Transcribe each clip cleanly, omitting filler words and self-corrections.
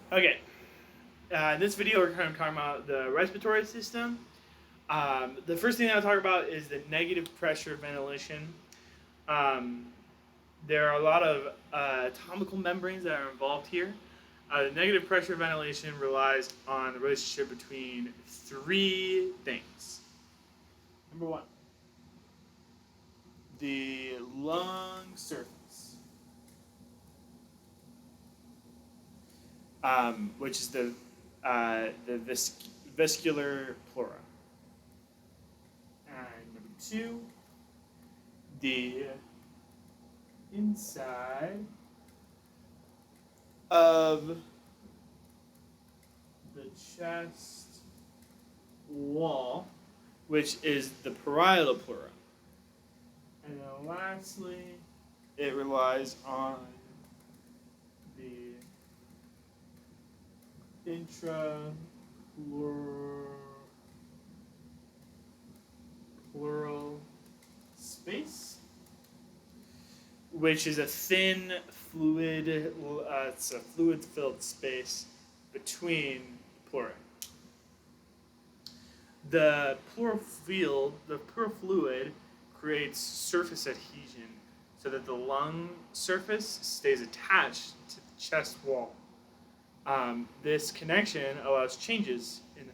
Okay, in this video we're kind of talking about the respiratory system. The first thing I'll talk about is the negative pressure ventilation. Um, there are a lot of atomical membranes that are involved here. The negative pressure ventilation relies on the relationship between three things. Number one, the lung surface, which is the vesicular pleura. And number two, the inside of the chest wall, which is the parietal pleura. And then lastly, it relies on the intrapleural space, which is a thin fluid. It's a fluid-filled space between pleura. The pleural fluid creates surface adhesion so that the lung surface stays attached to the chest wall. This connection allows changes in the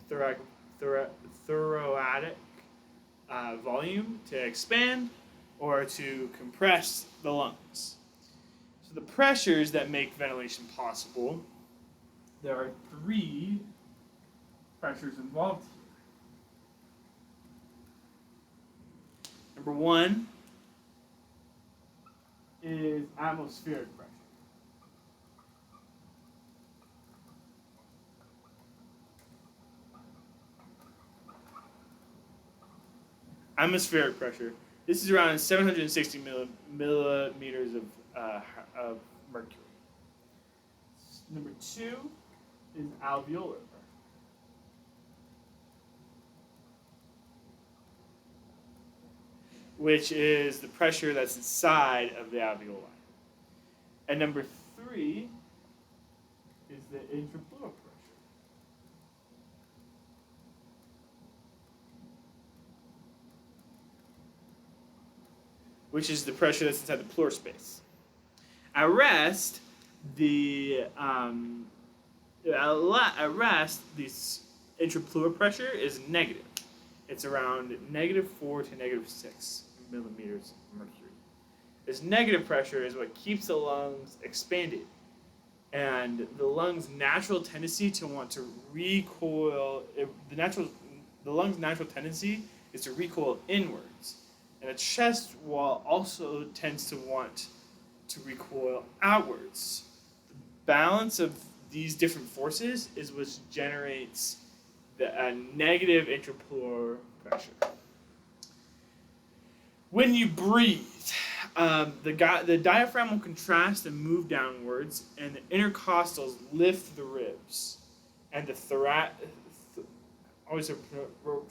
thoracic volume to expand or to compress the lungs. So the pressures that make ventilation possible, there are three pressures involved here. Number one is atmospheric pressure. Atmospheric pressure. This is around 760 millimeters of mercury. Number two is alveolar pressure, which is the pressure that's inside of the alveoli. And number three is the intrapleural pressure, which is the pressure that's inside the pleural space. At rest, this intrapleural pressure is negative. It's around -4 to -6 millimeters of mercury. This negative pressure is what keeps the lungs expanded, and the lungs' natural tendency to want to recoil. The lungs' natural tendency is to recoil inwards, and the chest wall also tends to want to recoil outwards. The balance of these different forces is what generates the negative intrapleural pressure. When you breathe, the diaphragm will contrast and move downwards, and the intercostals lift the ribs, and the always have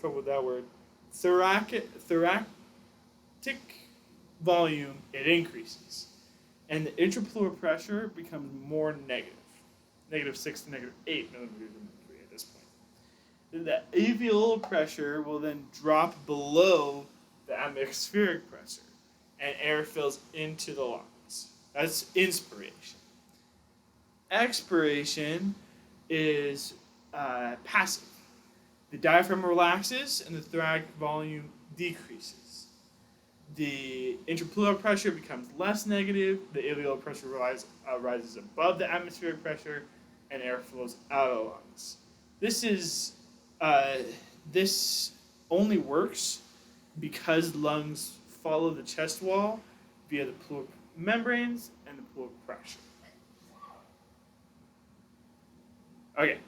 trouble with that word. Thoracic volume, it increases, and the intrapleural pressure becomes more negative, -6 to -8 millimeters of mercury at this point. The alveolar pressure will then drop below the atmospheric pressure, and air fills into the lungs. That's inspiration. Expiration is passive. The diaphragm relaxes and the thoracic volume decreases. The intrapleural pressure becomes less negative, the alveolar pressure rises above the atmospheric pressure, and air flows out of the lungs. This only works because lungs follow the chest wall via the pleural membranes and the pleural pressure. Okay.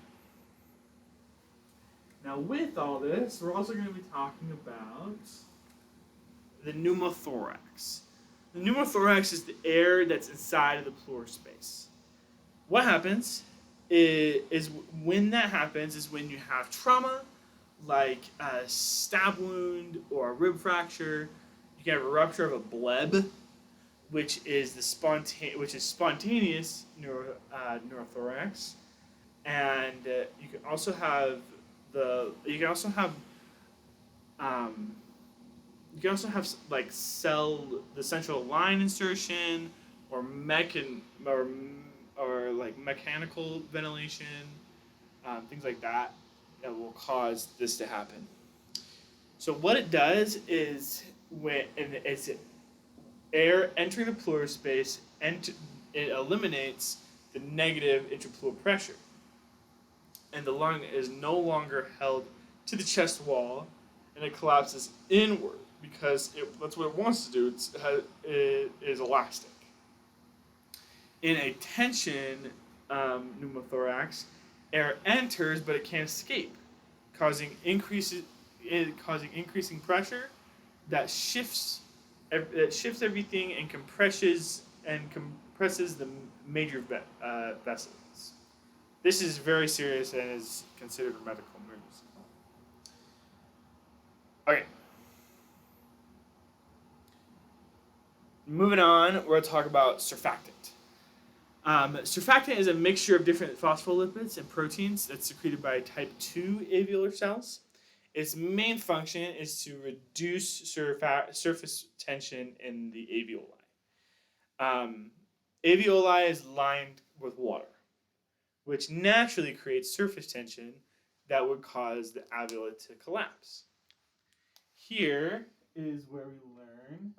Now, with all this, we're also going to be talking about the pneumothorax. The pneumothorax is the air that's inside of the pleural space. What happens is when that happens is when you have trauma, like a stab wound or a rib fracture. You can have a rupture of a bleb, which is spontaneous neurothorax, and you can also have the you can also have um, you can also have like cell the central line insertion or or like mechanical ventilation, things like that that will cause this to happen. So what it does is when it's air entering the pleural space and it eliminates the negative intrapleural pressure, and the lung is no longer held to the chest wall, and it collapses inward because that's what it wants to do. It is elastic. In a tension pneumothorax, air enters but it can't escape, causing causing increasing pressure that shifts everything and compresses the major vessels. This is very serious and is considered a medical emergency. Okay, moving on, we're going to talk about surfactant. Surfactant is a mixture of different phospholipids and proteins that's secreted by type 2 alveolar cells. Its main function is to reduce surface tension in the alveoli. Alveoli is lined with water, which naturally creates surface tension that would cause the alveoli to collapse. Here is where we learn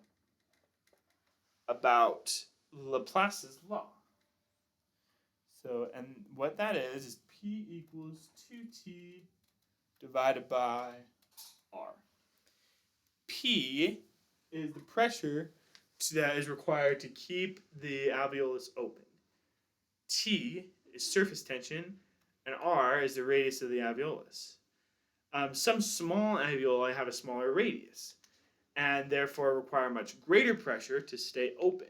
about Laplace's law. So, and what that is P equals 2T divided by R. P is the pressure that is required to keep the alveolus open. T is surface tension, and R is the radius of the alveolus. Some small alveoli have a smaller radius, and therefore require much greater pressure to stay open,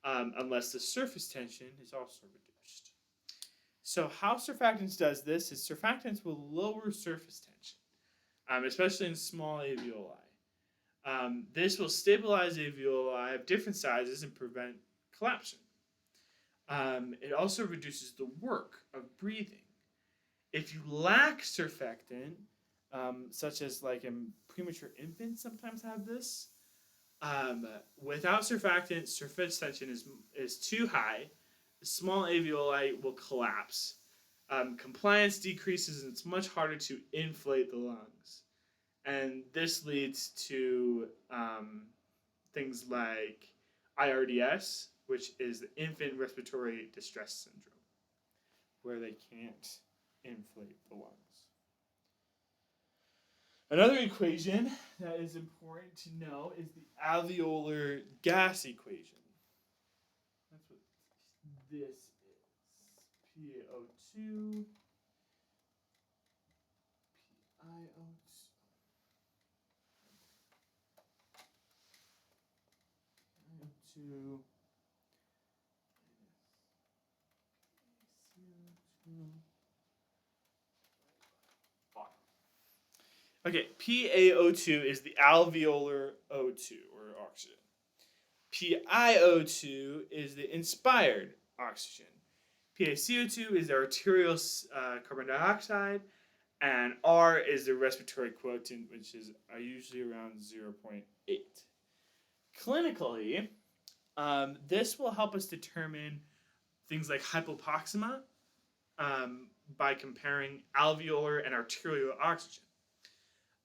unless the surface tension is also reduced. So how surfactants does this is surfactants will lower surface tension, especially in small alveoli. This will stabilize alveoli of different sizes and prevent collapsing. It also reduces the work of breathing. If you lack surfactant, such as like in premature infants sometimes have this, without surfactant, surface tension is too high. The small alveoli will collapse. Compliance decreases, and it's much harder to inflate the lungs. And this leads to things like IRDS, which is the infant respiratory distress syndrome, where they can't inflate the lungs. Another equation that is important to know is the alveolar gas equation. That's what this is. PaO2, PiO2, Okay, PaO2 is the alveolar O2 or oxygen. PiO2 is the inspired oxygen. PaCO2 is the arterial carbon dioxide, and R is the respiratory quotient, which is usually around 0.8. Clinically, this will help us determine things like hypoxemia by comparing alveolar and arterial oxygen.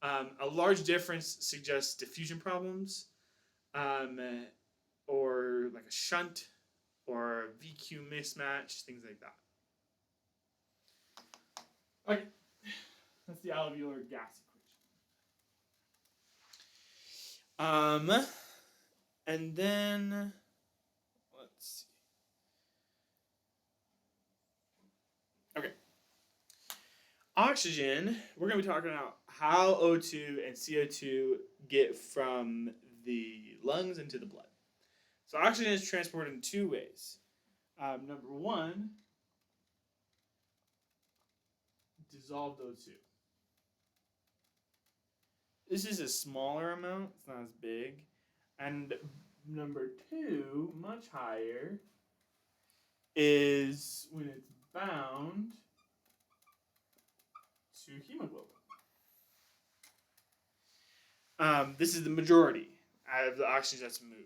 A large difference suggests diffusion problems, or like a shunt or a VQ mismatch, things like that. Okay, that's the alveolar gas equation. And then let's see. Okay, oxygen. We're gonna be talking about how O2 and CO2 get from the lungs into the blood. So oxygen is transported in two ways. Number one, dissolved O2. This is a smaller amount, it's not as big. And number two, much higher, is when it's bound to hemoglobin. This is the majority out of the oxygen that's moved.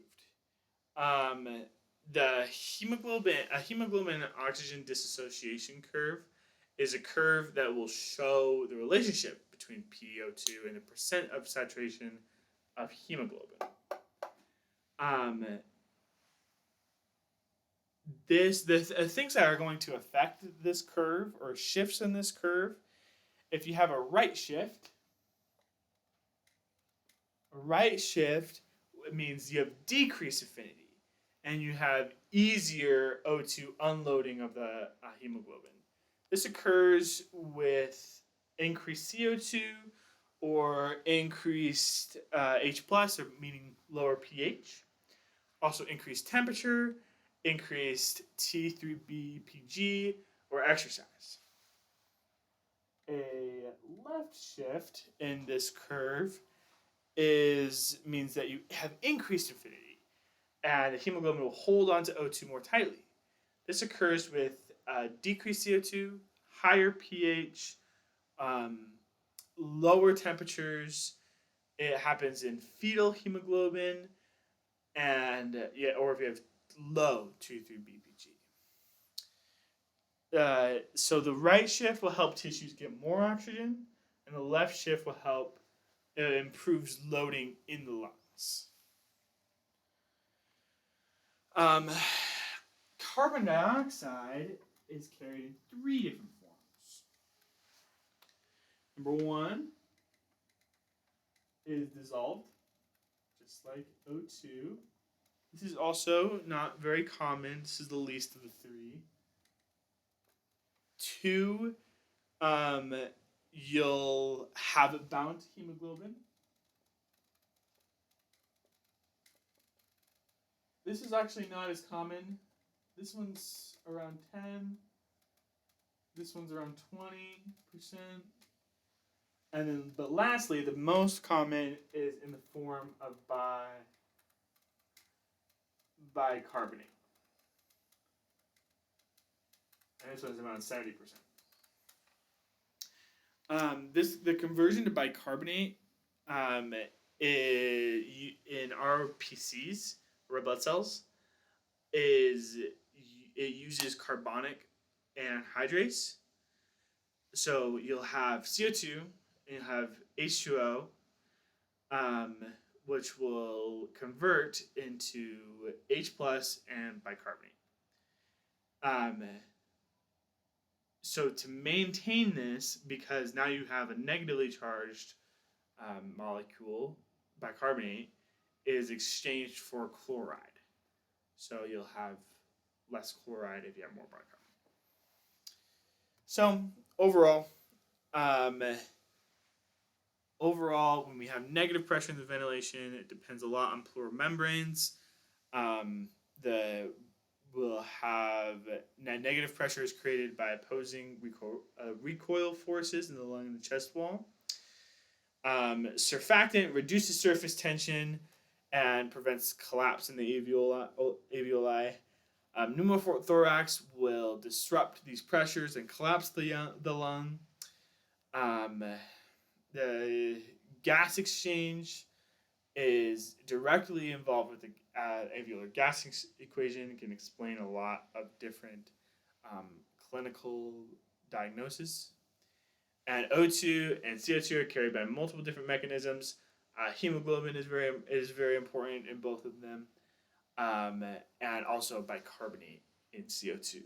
The hemoglobin oxygen dissociation curve is a curve that will show the relationship between PaO2 and the percent of saturation of hemoglobin. The things that are going to affect this curve or shifts in this curve, if you have a right shift means you have decreased affinity and you have easier O2 unloading of the hemoglobin. This occurs with increased CO2 or increased H+, or meaning lower pH. Also increased temperature, increased T3BP, or exercise. A left shift in this curve means that you have increased affinity, and the hemoglobin will hold on to O2 more tightly. This occurs with decreased CO2, higher pH, lower temperatures. It happens in fetal hemoglobin, and or if you have low T3BP. So the right shift will help tissues get more oxygen, and the left shift will help improves loading in the lungs. Carbon dioxide is carried in 3 different forms. Number 1 is dissolved, just like O2. This is also not very common. This is the least of the 3. 2, you'll have it bound to hemoglobin. This is actually not as common. This one's around 10. This one's around 20%. And then, but lastly, the most common is in the form of bicarbonate. And this one's around 70%. The conversion to bicarbonate in our PCs, red blood cells, it uses carbonic anhydrase. So you'll have CO2 and you'll have H2O, which will convert into H plus and bicarbonate. So to maintain this, because now you have a negatively charged molecule, bicarbonate, is exchanged for chloride. So you'll have less chloride if you have more bicarbonate. So overall, when we have negative pressure in the ventilation, it depends a lot on pleural membranes. We'll have negative pressure is created by opposing recoil forces in the lung and the chest wall. Surfactant reduces surface tension and prevents collapse in the alveoli. Pneumothorax will disrupt these pressures and collapse the lung. The gas exchange is directly involved with the alveolar gas equation. It can explain a lot of different clinical diagnosis. And O2 and CO2 are carried by multiple different mechanisms. Hemoglobin is very important in both of them, and also bicarbonate in CO2.